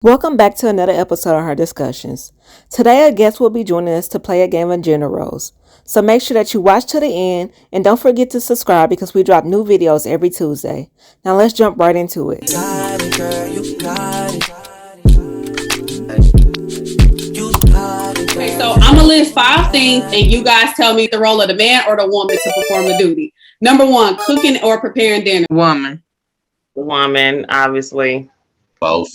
Welcome back to another episode of Herdiscussions. Today, a guest will be joining us to play a game of gender roles. So make sure that you watch to the end and don't forget to subscribe because we drop new videos every Tuesday. Now let's jump right into it. Got it, girl, you got it. Okay, so I'm gonna list 5 things, and you guys tell me the role of the man or the woman to perform the duty. Number 1, cooking or preparing dinner. Woman, obviously. Both.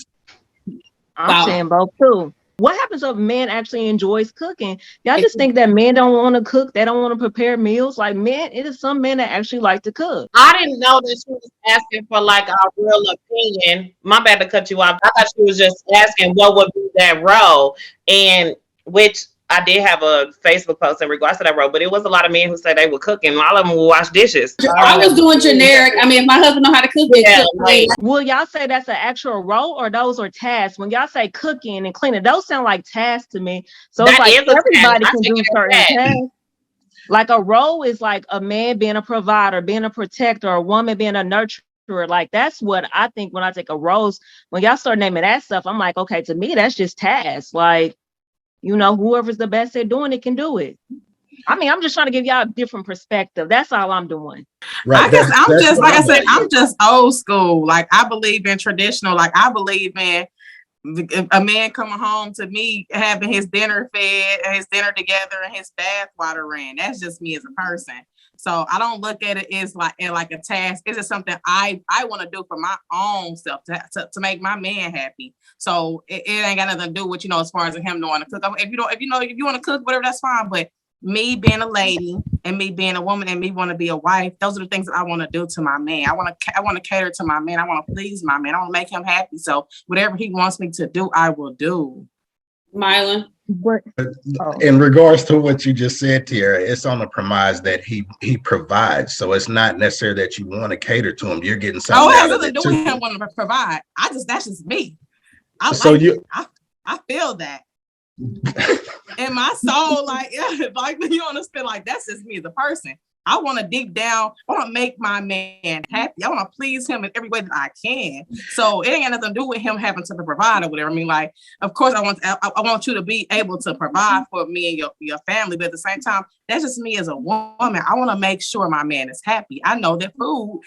I'm saying both too. What happens if a man actually enjoys cooking? Y'all just think that men don't want to cook, they don't want to prepare meals. Like men, it is some men that actually like to cook. I didn't know that she was asking for like a real opinion. My bad to cut you off. I thought she was just asking what would be that role, and which I did have a Facebook post in regards to that role, but it was a lot of men who said they would cook, and a lot of them would wash dishes. I was doing generic. I mean, if my husband know how to cook, Will y'all say that's an actual role or those are tasks? When y'all say cooking and cleaning, those sound like tasks to me. So it's like everybody can do certain tasks. Like a role is like a man being a provider, being a protector, a woman being a nurturer. Like that's what I think when I take a roles. When y'all start naming that stuff, I'm like, okay, to me, that's just tasks. Like, you know, whoever's the best at doing it can do it. I mean, I'm just trying to give y'all a different perspective. That's all I'm doing. Right. I guess I'm just, like I said, I'm just old school. Like I believe in traditional. Like I believe in a man coming home to me, having his dinner fed, his dinner together, and his bath water ran. That's just me as a person. So I don't look at it as like a task. It's just something I want to do for my own self to make my man happy. So it ain't got nothing to do with, as far as him knowing to cook. If you want to cook, whatever, that's fine. But me being a lady and me being a woman and me want to be a wife, those are the things that I want to do to my man. I want to cater to my man. I want to please my man. I want to make him happy. So whatever he wants me to do, I will do. Mylan. In regards to what you just said, Tiara, it's on the premise that he provides. So it's not necessarily that you want to cater to him. You're getting something. Oh, it has nothing to do with him wanting to provide. That's just me. I feel that. In my soul, like you understand, like that's just me as a person. I want to dig down. I want to make my man happy. I want to please him in every way that I can. So it ain't got nothing to do with him having to provide or whatever. I mean, like, of course, I want you to be able to provide for me and your family, but at the same time, that's just me as a woman. I want to make sure my man is happy. I know that food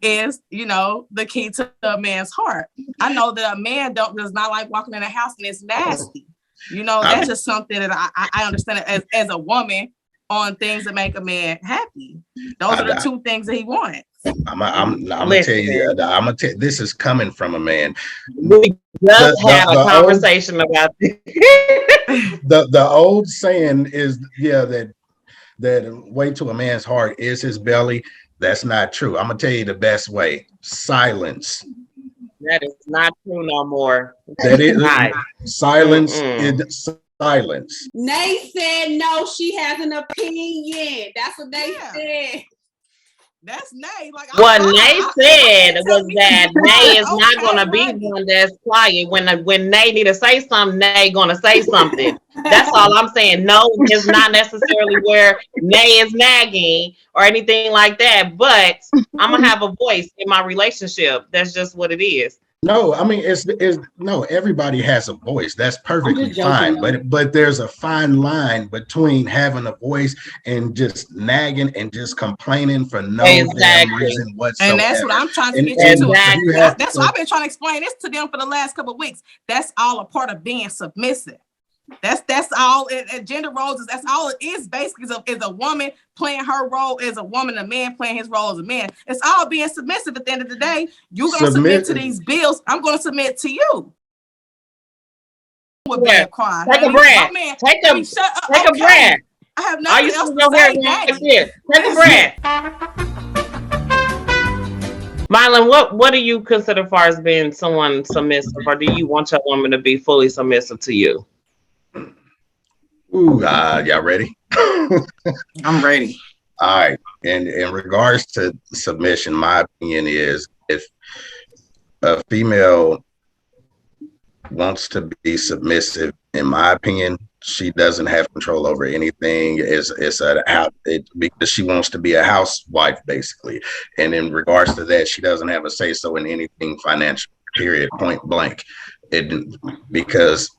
is, the key to a man's heart. I know that a man does not like walking in a house and it's nasty. That's just something that I understand as a woman on things that make a man happy. Those are the two things that he wants. I'm gonna tell you. This is coming from a man. We just had a conversation about this. The old saying is, that way to a man's heart is his belly. That's not true. I'm gonna tell you the best way: silence. That is not true no more. That is not. Silence is silence. Nay said no, she has an opinion. That's what they said. That's Nay. Like what Nay said was that Nay is not gonna be one that's quiet. When Nay need to say something, Nay gonna say something. That's all I'm saying. No is not necessarily where Nay is nagging or anything like that. But I'm gonna have a voice in my relationship. That's just what it is. No, I mean no. Everybody has a voice. That's perfectly fine. But there's a fine line between having a voice and just nagging and just complaining for no damn reason whatsoever. And that's what I'm trying to get you to. That's why I've been trying to explain this to them for the last couple of weeks. That's all a part of being submissive. That's all. Gender roles that's all it is. Basically, is a woman playing her role as a woman, a man playing his role as a man. It's all being submissive. At the end of the day, you're gonna submit to these bills. I'm gonna submit to you. Yeah. Take a breath. Take a breath. I have nothing else to say. Take a breath. Mylan, what do you consider as far as being someone submissive, or do you want your woman to be fully submissive to you? Ooh, y'all ready? I'm ready. All right. And in regards to submission, my opinion is if a female wants to be submissive, in my opinion, she doesn't have control over anything. Because she wants to be a housewife, basically. And in regards to that, she doesn't have a say so in anything financial, period, point blank. because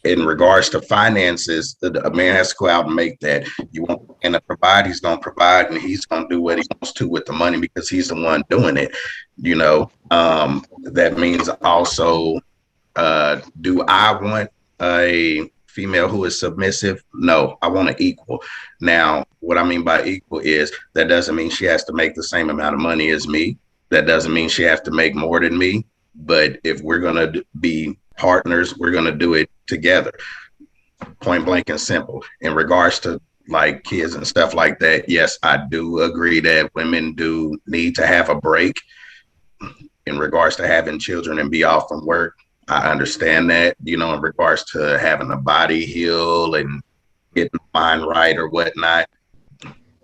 in regards to finances, a man has to go out and make that. You want him to provide, he's going to provide, and he's going to do what he wants to with the money because he's the one doing it. That means also, do I want a female who is submissive? No, I want an equal. Now, what I mean by equal is that doesn't mean she has to make the same amount of money as me. That doesn't mean she has to make more than me. But if we're going to be partners, we're going to do it together, point blank and simple. In regards to like kids and stuff like that, yes, I do agree that women do need to have a break in regards to having children and be off from work. I understand that, in regards to having a body heal and getting the mind right or whatnot.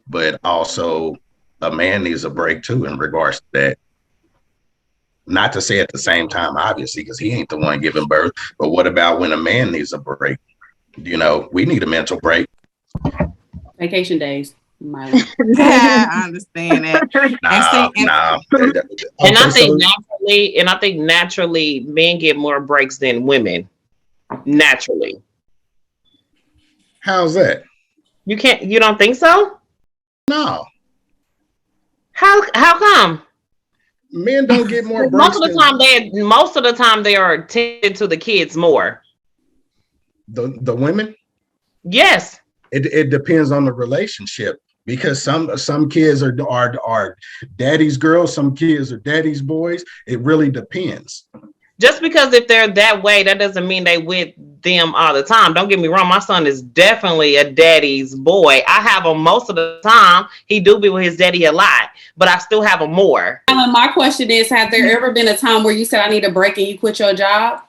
But also a man needs a break too in regards to that. Not to say at the same time, obviously, because he ain't the one giving birth. But what about when a man needs a break? We need a mental break. Vacation days. Yeah, I understand that. I think naturally men get more breaks than women. Naturally. How's that? You don't think so? No. How come? Men don't get more breaks. Most of the time they are tending to the kids more. The women? Yes. It depends on the relationship, because some kids are daddy's girls, some kids are daddy's boys. It really depends. Just because if they're that way, that doesn't mean they with them all the time. Don't get me wrong. My son is definitely a daddy's boy. I have him most of the time. He do be with his daddy a lot, but I still have him more. My question is, has there ever been a time where you said, I need a break and you quit your job?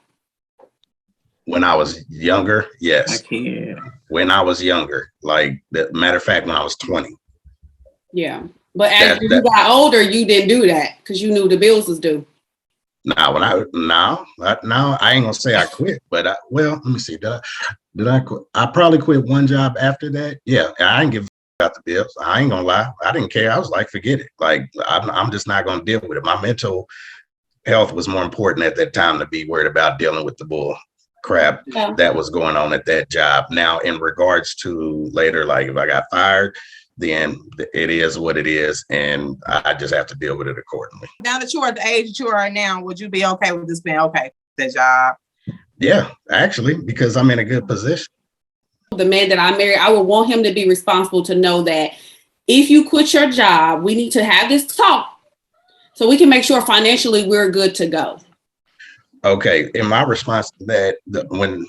When I was younger, yes. I can't. When I was younger, matter of fact, when I was 20. Yeah. But as you got older, you didn't do that because you knew the bills was due. I ain't gonna say I quit, but let me see. Did I quit? I probably quit one job after that. Yeah, I didn't give about the bills. I ain't gonna lie. I didn't care. I was like, forget it. I'm just not gonna deal with it. My mental health was more important at that time to be worried about dealing with the bull crap that was going on at that job. Now, in regards to later, if I got fired, then it is what it is, and I just have to deal with it accordingly. Now that you're at the age that you are now, would you be okay with this being okay with that job? Yeah, actually, because I'm in a good position. The man that I married, I would want him to be responsible to know that if you quit your job, we need to have this talk so we can make sure financially we're good to go. Okay, in my response to that, when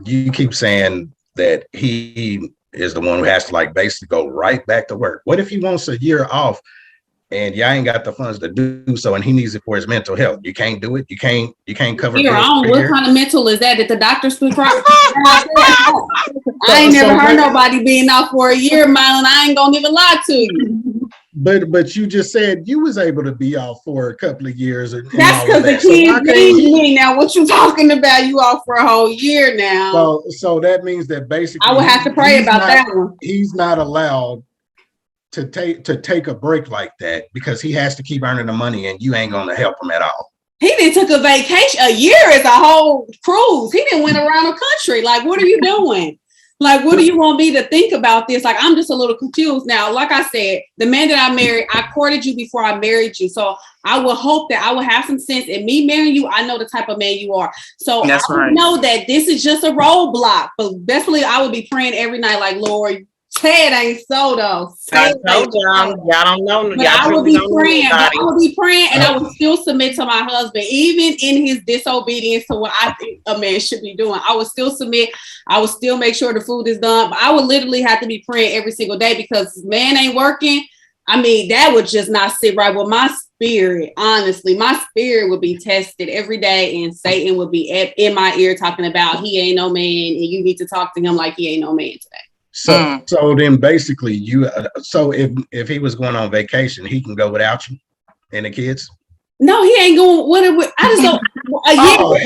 you keep saying that he is the one who has to basically go right back to work. What if he wants a year off and y'all ain't got the funds to do so, and he needs it for his mental health? You can't do it. You can't cover. What kind of mental is that the doctor's prescribed? I ain't never heard nobody being out for a year, Mylon. I ain't gonna even lie to you. But you just said you was able to be off for a couple of years. That's because the kids need me. Now, what you talking about? You off for a whole year now. So that means that basically I would have to pray about that one. He's not allowed to take a break like that because he has to keep earning the money, and you ain't gonna help him at all. He didn't took a vacation. A year is a whole cruise. He didn't went around the country. What are you doing? What do you want me to think about this? I'm just a little confused now. Like I said, the man that I married, I courted you before I married you. So I would hope that I would have some sense in me marrying you. I know the type of man you are. So that's right. Know that this is just a roadblock. But definitely I would be praying every night, Lord, say it ain't so though. I told y'all don't know. I would be praying. I would be praying, and I would still submit to my husband, even in his disobedience to what I think a man should be doing. I would still submit. I would still make sure the food is done. But I would literally have to be praying every single day because man ain't working. That would just not sit right with my spirit. Honestly, my spirit would be tested every day, and Satan would be in my ear talking about he ain't no man, and you need to talk to him like he ain't no man today. So then basically so if he was going on vacation, he can go without you and the kids? No, he ain't going. I just don't. A year.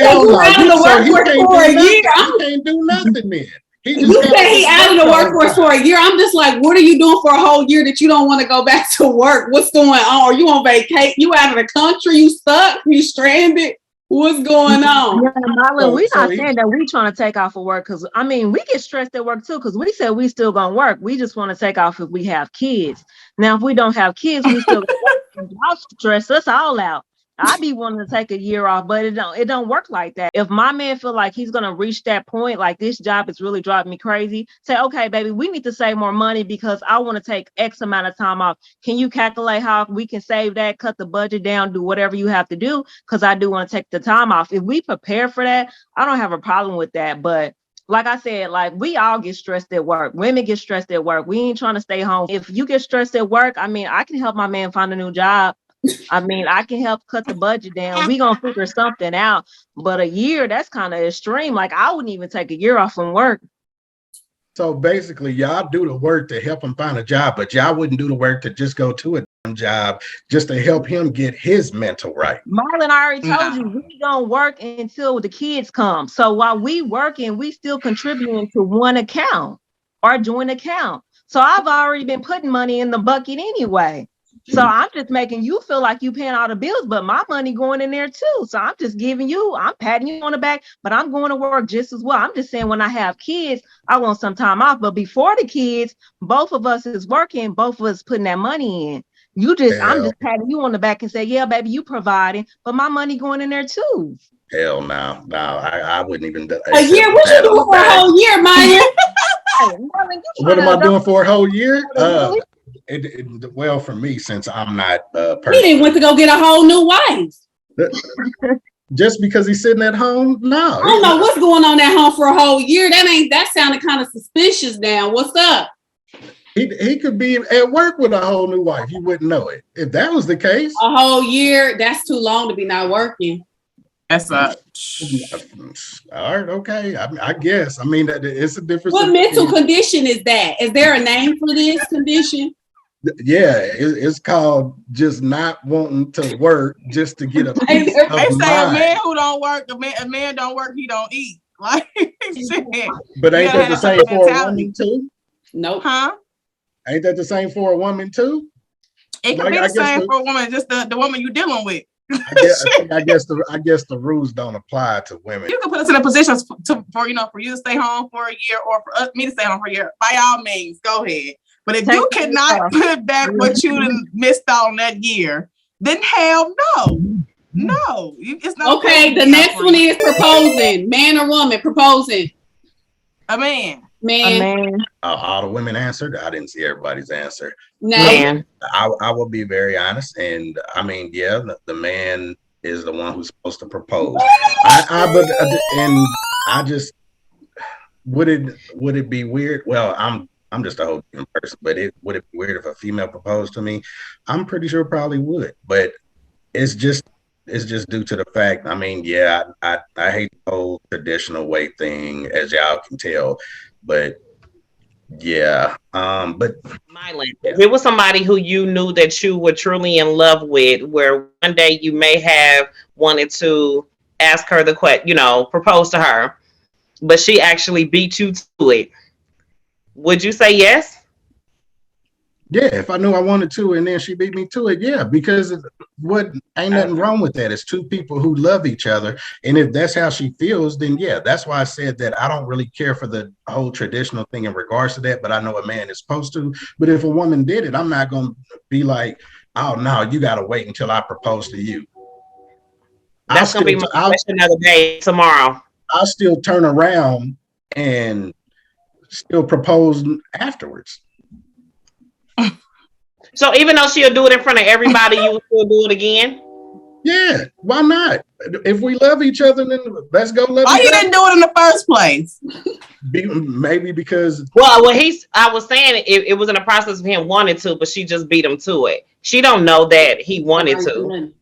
Out of the workforce for a year. He can't do nothing then. You said he out of the workforce for a year. I'm just what are you doing for a whole year that you don't want to go back to work? What's going on? Are you on vacation? You out of the country? You stuck? You stranded? What's going on? Yeah, Marlon, we're not saying that we trying to take off of work because I mean we get stressed at work too because we said we still gonna work. We just want to take off if we have kids. Now, if we don't have kids, we still gonna work. Y'all stress us all out. I be wanting to take a year off, but it don't work like that. If my man feel like he's gonna reach that point, like this job is really driving me crazy, say, okay, baby, we need to save more money because I want to take X amount of time off. Can you calculate how we can save that, cut the budget down, do whatever you have to do? Because I do want to take the time off. If we prepare for that, I don't have a problem with that. But like I said, like we all get stressed at work. Women get stressed at work. We ain't trying to stay home. If you get stressed at work, I mean, I can help my man find a new job. I mean, I can help cut the budget down. We gonna figure something out. But a year, that's kind of extreme. Like I wouldn't even take a year off from work. So basically, y'all do the work to help him find a job, but y'all wouldn't do the work to just go to a damn job just to help him get his mental right. Marlon, I already told you we gonna work until the kids come. So while we working, we still contributing to one account or joint account. So I've already been putting money in the bucket anyway. So I'm just making you feel like you paying all the bills, but my money going in there too. So I'm just giving you, I'm patting you on the back, but I'm going to work just as well. I'm just saying when I have kids, I want some time off. But before the kids, both of us is working, both of us putting that money in. You just, I'm just patting you on the back and say, yeah, baby, you providing, but my money going in there too. Hell no, I wouldn't even. A year? What you doing for a whole year, Maya? What am I doing for a whole year? Well, for me, since I'm not he didn't want to go get a whole new wife. Just because he's sitting at home? No. I don't know what's going on at home for a whole year. That sounded kind of suspicious now. What's up? He could be at work with a whole new wife. You wouldn't know it. If that was the case. A whole year, that's too long to be not working. That's all right, okay. I guess. I mean, that it's a difference. What mental condition is that? Is there a name for this condition? Yeah, it's called just not wanting to work just to get a piece they of say mind. A man who don't work, a man don't work, he don't eat. Like, but ain't that the same for a woman too? Nope. Huh? Ain't that the same for a woman too? It could be the same for a woman, just the woman you're dealing with. I guess the rules don't apply to women. You can put us in a position for you to stay home for a year or for me to stay home for a year. By all means, go ahead. But if you cannot put back what you missed out on that year, then hell no. No. It's not okay, the next one is proposing. Man or woman proposing? A man. Man. All the women answered. I didn't see everybody's answer. Man. I will be very honest, and I mean, yeah, the man is the one who's supposed to propose. Would it be weird? Well, I'm just a whole different person, but would it be weird if a female proposed to me? I'm pretty sure probably would, but it's just due to the fact. I mean, yeah, I hate the whole traditional way thing, as y'all can tell. But yeah, but Mylan, if it was somebody who you knew that you were truly in love with, where one day you may have wanted to ask her the question, propose to her, but she actually beat you to it, would you say yes? Yeah, if I knew I wanted to and then she beat me to it, yeah, because ain't nothing wrong with that. It's two people who love each other. And if that's how she feels, then yeah, that's why I said that I don't really care for the whole traditional thing in regards to that, but I know a man is supposed to. But if a woman did it, I'm not going to be like, oh, no, you got to wait until I propose to you. That's going to be my question of the day tomorrow. I'll still turn around and still propose afterwards. So even though she'll do it in front of everybody, you will still do it again? Yeah, why not? If we love each other, then let's go love each other. Why you didn't do it in the first place? Maybe because... Well, I was saying it was in the process of him wanting to, but she just beat him to it. She don't know that he wanted to.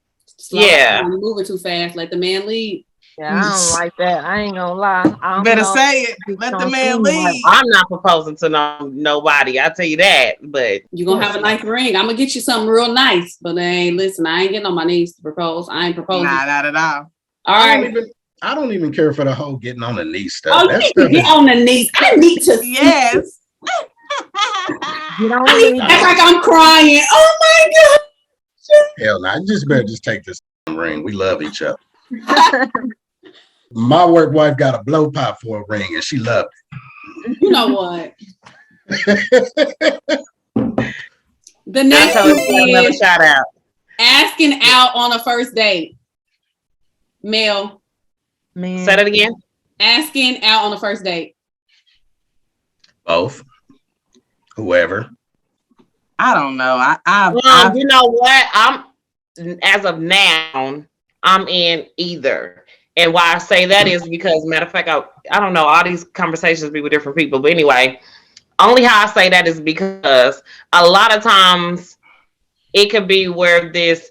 Yeah. Moving too fast, let the man lead. Yeah, I don't like that. I ain't gonna lie. You better say it. Let the man lead. I'm not proposing to nobody. I'll tell you that. But you're gonna have a nice ring. I'm gonna get you something real nice. But listen, I ain't getting on my knees to propose. I ain't proposing. Nah, not at all. All right. I don't even care for the whole getting on the knees stuff. Oh, you need to get on the knees. I need to. Yes. I need to act like I'm crying. Oh my God. Hell no, I just better just take this ring. We love each other. My work wife got a blow pop for a ring, and she loved it. You know what? The next one is shout out. Asking out on a first date. Mel. Man. Say that again. Asking out on a first date. Both. Whoever. I don't know. You know what? I'm as of now, I'm in either. And why I say that is because, matter of fact, I don't know, all these conversations be with different people. But anyway, only how I say that is because a lot of times it could be where this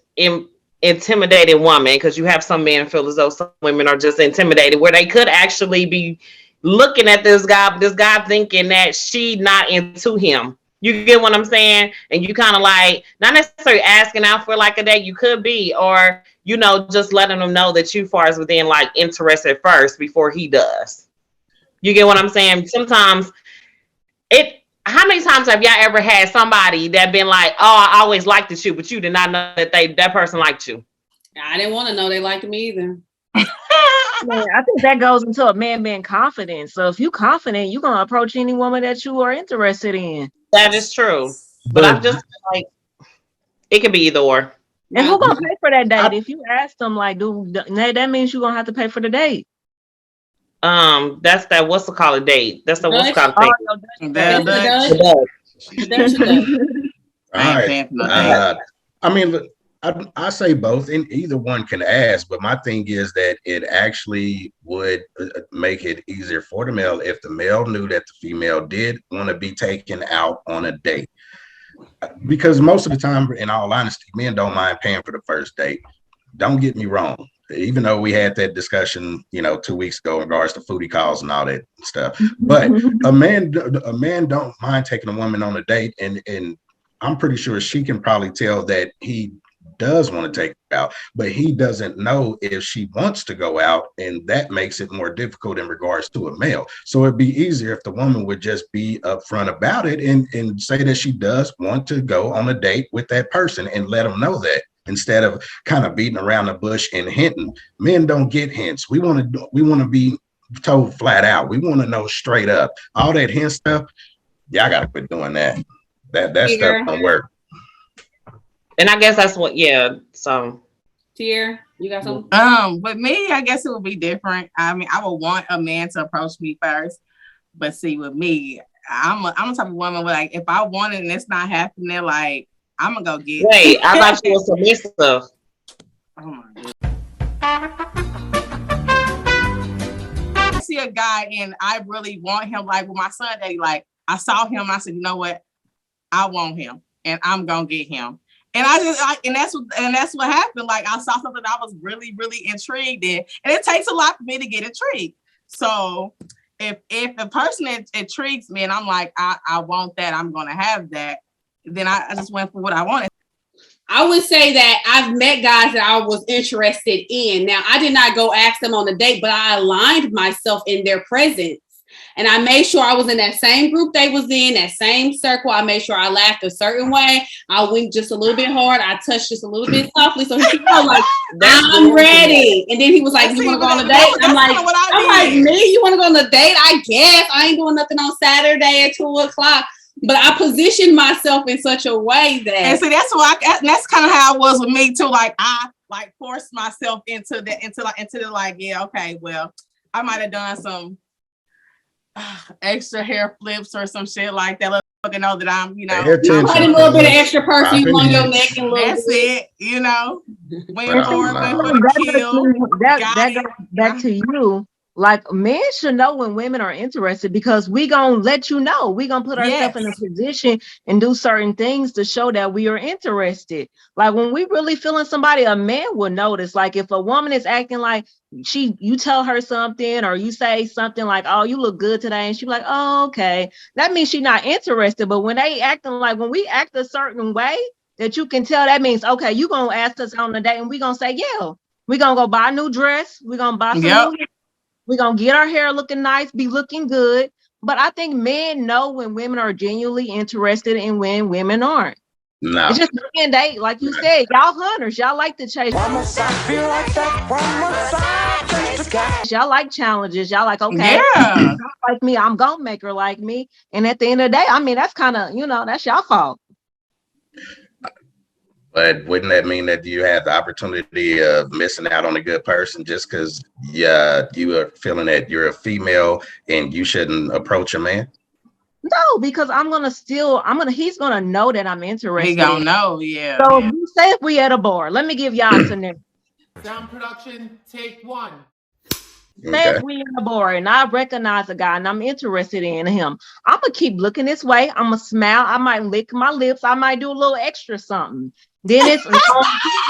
intimidated woman, because you have some men feel as though some women are just intimidated, where they could actually be looking at this guy thinking that she not into him. You get what I'm saying? And you kind of like, not necessarily asking out for like a date, you could be, or, you know, just letting them know that you far as within like interested first before he does. You get what I'm saying? Sometimes how many times have y'all ever had somebody that been like, oh, I always liked you, but you did not know that person liked you? I didn't want to know they liked me either. Man, I think that goes into a man being confident. So if you confident, you're gonna approach any woman that you are interested in. That is true. But I'm just like, it could be either or. And who gonna pay for that date? If you ask them, like, that means you're gonna have to pay for the date. That's that what's it called a date? That's the what's called I mean, I say both, and either one can ask, but my thing is that it actually would make it easier for the male if the male knew that the female did want to be taken out on a date. Because most of the time, in all honesty, men don't mind paying for the first date. Don't get me wrong. Even though we had that discussion, 2 weeks ago in regards to foodie calls and all that stuff, but a man don't mind taking a woman on a date, and I'm pretty sure she can probably tell that he does want to take her out, but he doesn't know if she wants to go out, and that makes it more difficult in regards to a male. So it'd be easier if the woman would just be upfront about it and say that she does want to go on a date with that person and let them know that, instead of kind of beating around the bush and hinting. Men don't get hints. We want to be told flat out. We want to know straight up. All that hint stuff, y'all got to quit doing that. That stuff don't work. And I guess that's what, so. Tier, you got something? With me, I guess it would be different. I mean, I would want a man to approach me first. But see, with me, I'm a type of woman where, like, if I want it and it's not happening, like, I'm going to go get it. Wait, I thought you were submissive. Oh, my God. I see a guy and I really want him, like, with my Sunday, like, I saw him, I said, you know what? I want him and I'm going to get him. And that's what happened. Like, I saw something I was really, really intrigued in, and it takes a lot for me to get intrigued. So if a person intrigues me and I'm like, I want that, I'm going to have that, then I just went for what I wanted. I would say that I've met guys that I was interested in. Now, I did not go ask them on a date, but I aligned myself in their presence. And I made sure I was in that same group they was in, that same circle. I made sure I laughed a certain way. I winked just a little bit hard. I touched just a little bit softly. So he could know, like, I'm ready. And then he was like, you want to go on a date? I'm like, me? You want to go on a date? I guess. I ain't doing nothing on Saturday at 2:00. But I positioned myself in such a way that. And see, that's kind of how it was with me too. Like, I like forced myself into the yeah, okay, well, I might have done some extra hair flips or some shit like that. Let fucking know that I'm, put a little bit of extra perfume on your neck and that's it, went for the kill. That goes back to you. Like, men should know when women are interested, because we gonna let you know. We gonna put ourselves in a position and do certain things to show that we are interested. Like, when we really feeling somebody, a man will notice. Like, if a woman is acting like you tell her something, or you say something like, oh, you look good today, and she be like, oh, okay, that means she's not interested. But when they acting like, when we act a certain way that you can tell, that means, okay, you gonna ask us on a date, and we gonna say, yeah, we gonna go buy a new dress, we gonna buy some new. We're going to get our hair looking nice, be looking good. But I think men know when women are genuinely interested and when women aren't. No. It's just and they, like you said, y'all hunters, y'all like to chase. Y'all like challenges. Y'all like, okay, like me, I'm gonna make her like me. And at the end of the day, I mean, that's kind of, that's y'all fault. But wouldn't that mean that you had the opportunity of missing out on a good person just because you are feeling that you're a female and you shouldn't approach a man? No, because he's gonna know that I'm interested. He gonna know, yeah. So say if we at a bar, let me give y'all a scenario. Sound production, take one. Say if we in a bar and I recognize a guy and I'm interested in him, I'm gonna keep looking this way. I'm gonna smile. I might lick my lips. I might do a little extra something. Then it's on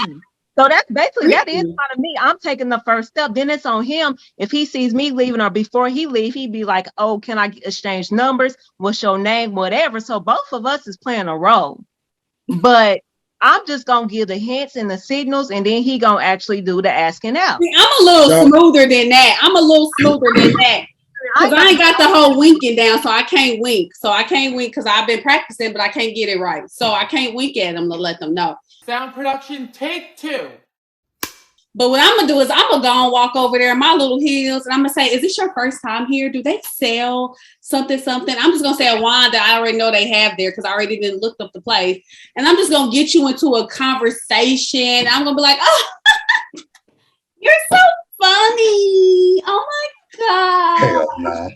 him. So that's basically, that is kind of me. I'm taking the first step. Then it's on him. If he sees me leaving or before he leave, he'd be like, oh, can I exchange numbers? What's your name? Whatever. So both of us is playing a role. But I'm just going to give the hints and the signals, and then he going to actually do the asking out. See, I'm a little smoother than that. Because I ain't got the whole winking down, so I can't wink. So I can't wink because I've been practicing, but I can't get it right. So I can't wink at them to let them know. Sound production, take two. But what I'm going to do is I'm going to go and walk over there in my little heels, and I'm going to say, is this your first time here? Do they sell something? I'm just going to say a wine that I already know they have there because I already didn't look up the place. And I'm just going to get you into a conversation. I'm going to be like, oh, you're so funny. Oh, my God. Hell no.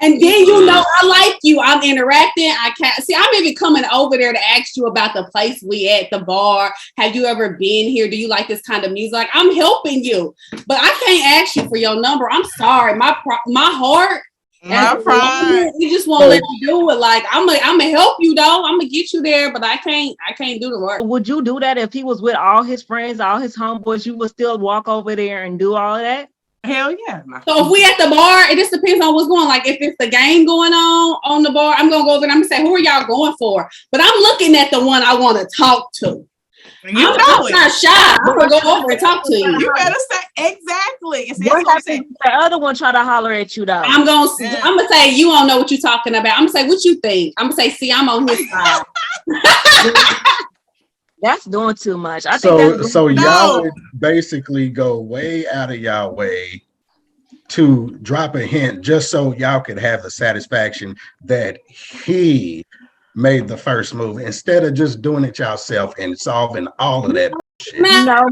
And then I like you. I'm interacting. I can't see. I'm even coming over there to ask you about the place we at, the bar. Have you ever been here? Do you like this kind of music? Like, I'm helping you, but I can't ask you for your number. I'm sorry. My heart, my pride. You just won't let me do it. Like, I'm gonna help you though. I'm gonna get you there, but I can't do the work. Would you do that if he was with all his friends, all his homeboys? You would still walk over there and do all of that? Hell yeah. So if we at the bar, it just depends on what's going on. Like if it's the game going on the bar, I'm gonna go over and I'm gonna say, who are y'all going for? But I'm looking at the one I want to talk to. I'm not shy. I'm gonna go over and talk to you. You better say exactly. What happens if the other one try to holler at you though? I'm gonna say you don't know what you're talking about. I'm gonna say what you think. I'm gonna say, see, I'm on his side. That's doing too much. So y'all would basically go way out of y'all way to drop a hint just so y'all could have the satisfaction that he made the first move instead of just doing it yourself and solving all of that shit. No.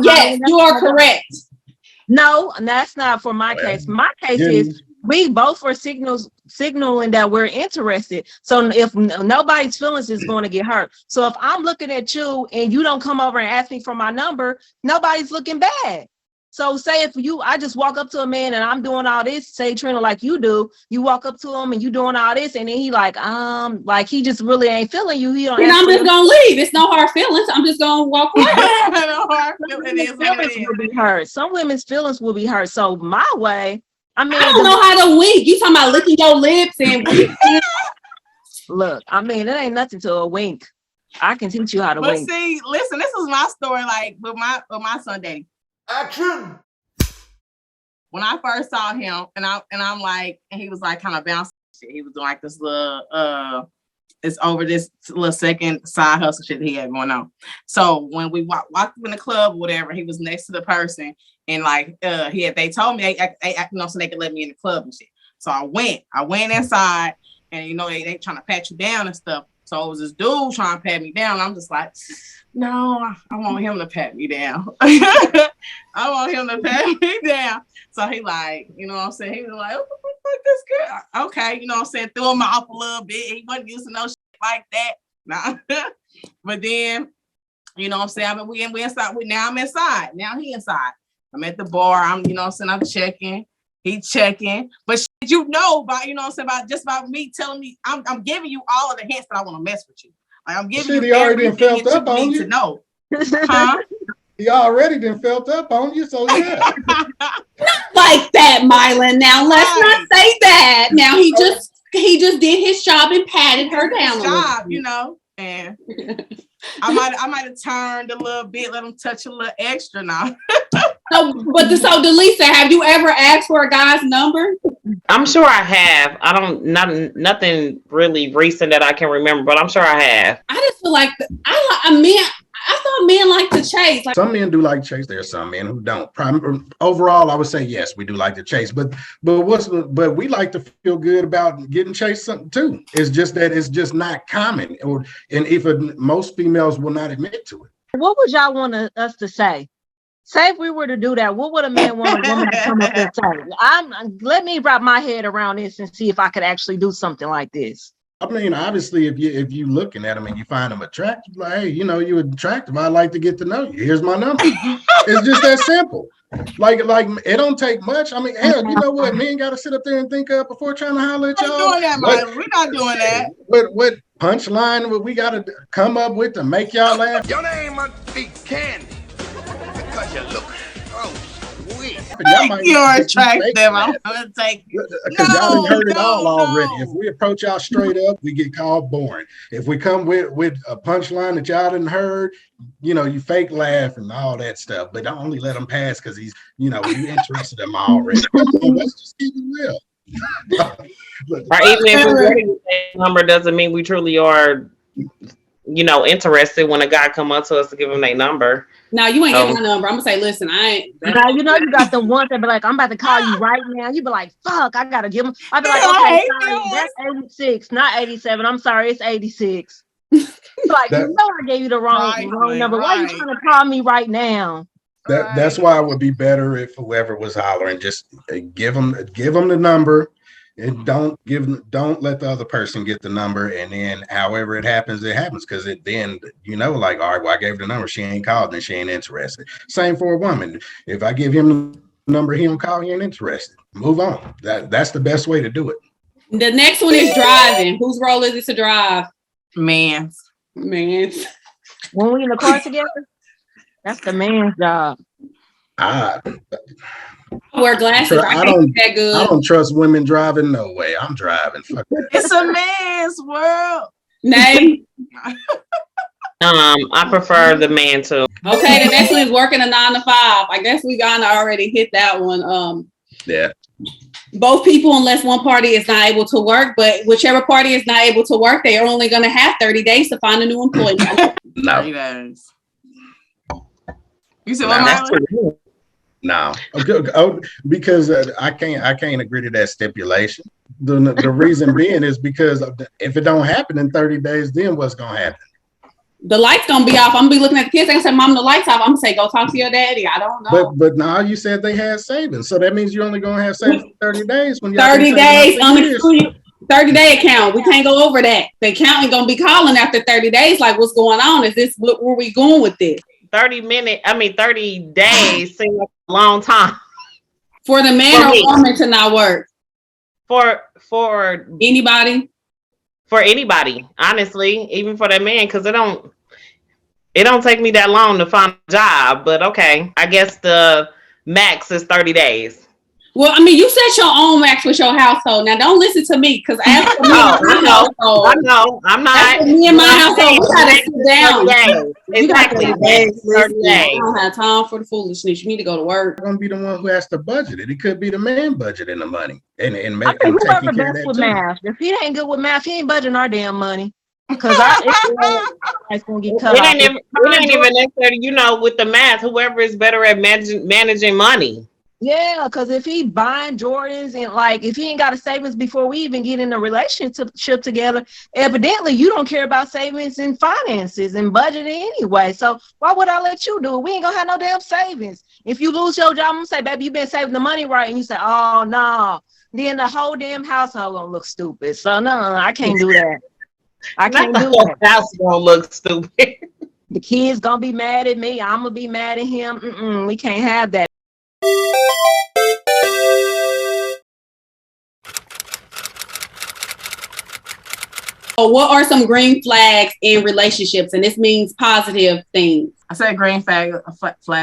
Yes, you are correct. No, that's not for my case. My case is we both were signaling that we're interested. So if nobody's feelings is going to get hurt. So if I'm looking at you and you don't come over and ask me for my number, nobody's looking bad. So say if I just walk up to a man and I'm doing all this, say Trina, like you do, you walk up to him and you doing all this, and then he like he just really ain't feeling you. He don't. And I'm just gonna leave. It's no hard feelings. I'm just gonna walk away. No hard feelings. Will be hurt. Some women's feelings will be hurt. So my way. I mean, I don't know how to wink. You talking about licking your lips and look, I mean, it ain't nothing to a wink. I can teach you how to wink. But see, listen, this is my story, like with my son daddy. Action. When I first saw him, and I'm like, and he was like kind of bouncing shit. He was doing like this little it's over this little second side hustle shit he had going on. So when we walked in the club or whatever, he was next to the person. And like they told me so they could let me in the club and shit. So I went inside, and they trying to pat you down and stuff. So it was this dude trying to pat me down. I'm just like, no, I want him to pat me down. I want him to pat me down. So he like, you know what I'm saying? He was like, oh, this good. Okay, you know what I'm saying? Threw him off a little bit. He wasn't used to no shit like that. Nah. But then, you know what I'm saying? I mean, we inside. Now I'm inside. Now he inside. I'm at the bar. I'm checking. He checking. But shit, about, about me telling me, I'm giving you all of the hints that I want to mess with you. Like I'm giving you everything felt up on you to know. Huh? He already done felt up on you, so yeah. Not like that, Mylan. Now let's not say that. Now he just he just did his job and patted her down. Job, you know, and I might have turned a little bit, let him touch a little extra now. So Delisa, have you ever asked for a guy's number? I'm sure I have. I don't nothing really recent that I can remember, but I'm sure I have. I just feel like I thought men like to chase. Like, some men do like to chase. There are some men who don't. Overall, I would say yes, we do like to chase. But we like to feel good about getting chased something too. It's just that it's just not common, and even most females will not admit to it. What would y'all want us to say? Say if we were to do that, what would a man want a woman to come up and say? Let me wrap my head around this and see if I could actually do something like this. I mean, obviously, if you looking at them and you find them attractive, like, hey, you know, you're attractive. I'd like to get to know you. Here's my number. It's just that simple. Like it don't take much. I mean, hell, you know what? Men got to sit up there and think of before trying to holler at y'all. Doing that, Mike. We're not doing that. What punchline we got to come up with to make y'all laugh? Your name must be Candy because you look so sweet. You're attractive. I'm gonna take you. Because y'all done heard it all already. If we approach y'all straight up, we get called boring. If we come with a punchline that y'all didn't heard, you know, you fake laugh and all that stuff. But don't only let him pass because he's, you know, you interested in him already. Let's just keep it real. Or even if we're ready with that number, doesn't mean we truly are, you know, interested when a guy come up to us to give him their number. No, you ain't getting my number. I'm gonna say, listen, I ain't. Now, you know, you got the ones that be like, I'm about to call you right now. You be like, fuck, I gotta give him. I be like, okay, sorry, that's 86, not 87. I'm sorry, it's 86. Like, you know, I gave you the wrong number. Why are you trying to call me right now? That's why it would be better if whoever was hollering just give them the number. And don't let the other person get the number, and then however it happens, because then, you know, like, all right, well, I gave the number, she ain't called, then she ain't interested. Same for a woman. If I give him the number, he don't call, he ain't interested. Move on. That's the best way to do it. The next one is driving. Whose role is it to drive? Man's. When we in the car together, that's the man's job. I wear glasses. I don't trust women driving. No way. I'm driving. Fuck that. It's a man's world. Name. I prefer the man too. Okay, the next one is working a 9 to 5. I guess we gonna already hit that one. Yeah. Both people, unless one party is not able to work, but whichever party is not able to work, they are only going to have 30 days to find a new employment. No. You said what? No. Because I can't agree to that stipulation. The reason being is because if it don't happen in 30 days, then what's gonna happen? The light's gonna be off. I'm gonna be looking at the kids. I'm gonna say, "Mom, the light's off." I'm gonna say, "Go talk to your daddy." I don't know. But now you said they had savings, so that means you're only gonna have savings for 30 days. When 30 days, 30-day account. We can't go over that. The accountant gonna be calling after 30 days. Like, what's going on? Is this where we going with this? 30 days seems like a long time for the man or woman to not work. For anybody. For anybody, honestly, even for that man, because it don't take me that long to find a job. But okay, I guess the max is 30 days. Well, I mean, you set your own max with your household. Now, don't listen to me, because as for me, I know, I'm not. Me and my household, we gotta sit down. Exactly. 30 days. I don't have time for the foolishness. You need to go to work. I'm gonna be the one who has to budget it. It could be the man budgeting the money and make taking care of that with math. If he ain't good with math, he ain't budgeting our damn money. Because it's gonna get cut off. It ain't even necessary, you know, with the math. Whoever is better at managing money. Yeah, because if he buying Jordans and like if he ain't got a savings before we even get in a relationship together, evidently you don't care about savings and finances and budgeting anyway. So why would I let you do it? We ain't gonna have no damn savings. If you lose your job, I'm gonna say, baby, you been saving the money, right? And you say, oh no, then the whole damn household gonna look stupid. So no, I can't do that. I can't do that. The house gonna look stupid. The kids gonna be mad at me. I'm gonna be mad at him. We can't have that. So what are some green flags in relationships? And this means positive things. I said green flag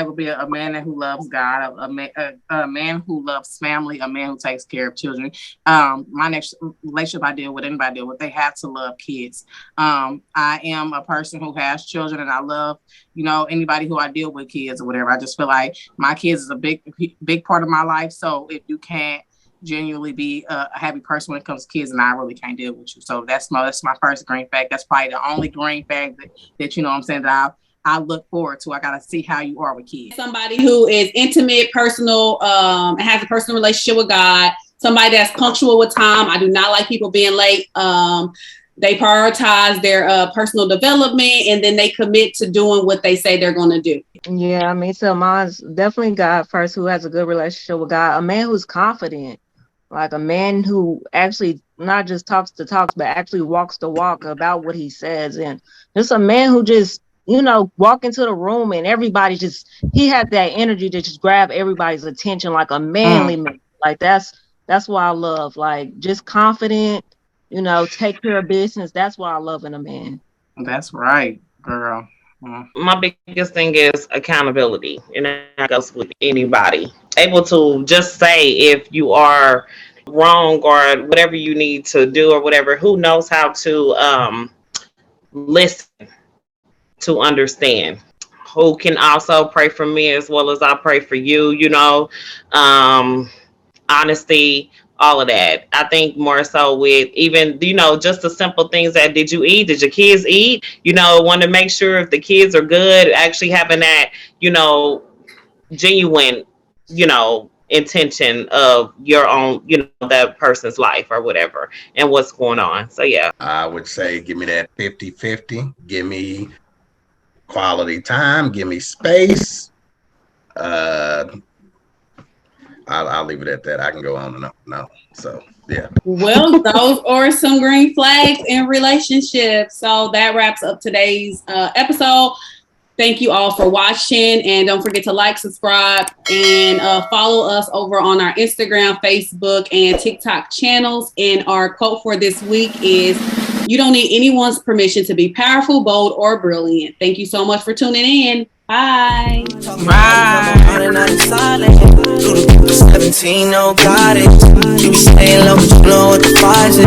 would be a man who loves God, a man who loves family, a man who takes care of children. My next relationship I deal with, anybody deal with, they have to love kids. I am a person who has children, and I love, anybody who I deal with kids or whatever. I just feel like my kids is a big part of my life. So if you can't genuinely be a happy person when it comes to kids, and I really can't deal with you. So that's my first green flag. That's probably the only green flag that you know what I'm saying, that I look forward to. I gotta see how you are with kids. Somebody who is intimate, personal, has a personal relationship with God. Somebody that's punctual with time. I do not like people being late. They prioritize their personal development, and then they commit to doing what they say they're going to do. Yeah, I mean, so mine's definitely God first, who has a good relationship with God. A man who's confident, like a man who actually not just talks the talks, but actually walks the walk about what he says. And just a man who just, walk into the room and everybody he has that energy to just grab everybody's attention, like a manly man. Like that's what I love. Like just confident, take care of business. That's what I love in a man. That's right, girl. My biggest thing is accountability, and that goes with anybody. Able to just say if you are wrong or whatever you need to do or whatever. Who knows how to listen, to understand. Who can also pray for me as well as I pray for you, honesty, all of that. I think more so with even, just the simple things that, did you eat? Did your kids eat? Want to make sure if the kids are good, actually having that, genuine, intention of your own, that person's life or whatever and what's going on. So, yeah. I would say give me that 50-50. Give me quality time. Give me space. I'll leave it at that. I can go on and on. No. So, yeah. Well, those are some green flags in relationships. So that wraps up today's episode. Thank you all for watching. And don't forget to like, subscribe, and follow us over on our Instagram, Facebook, and TikTok channels. And our quote for this week is, "You don't need anyone's permission to be powerful, bold, or brilliant." Thank you so much for tuning in. Bye. Bye. 17, no got it. You be staying low, but you know what the price is.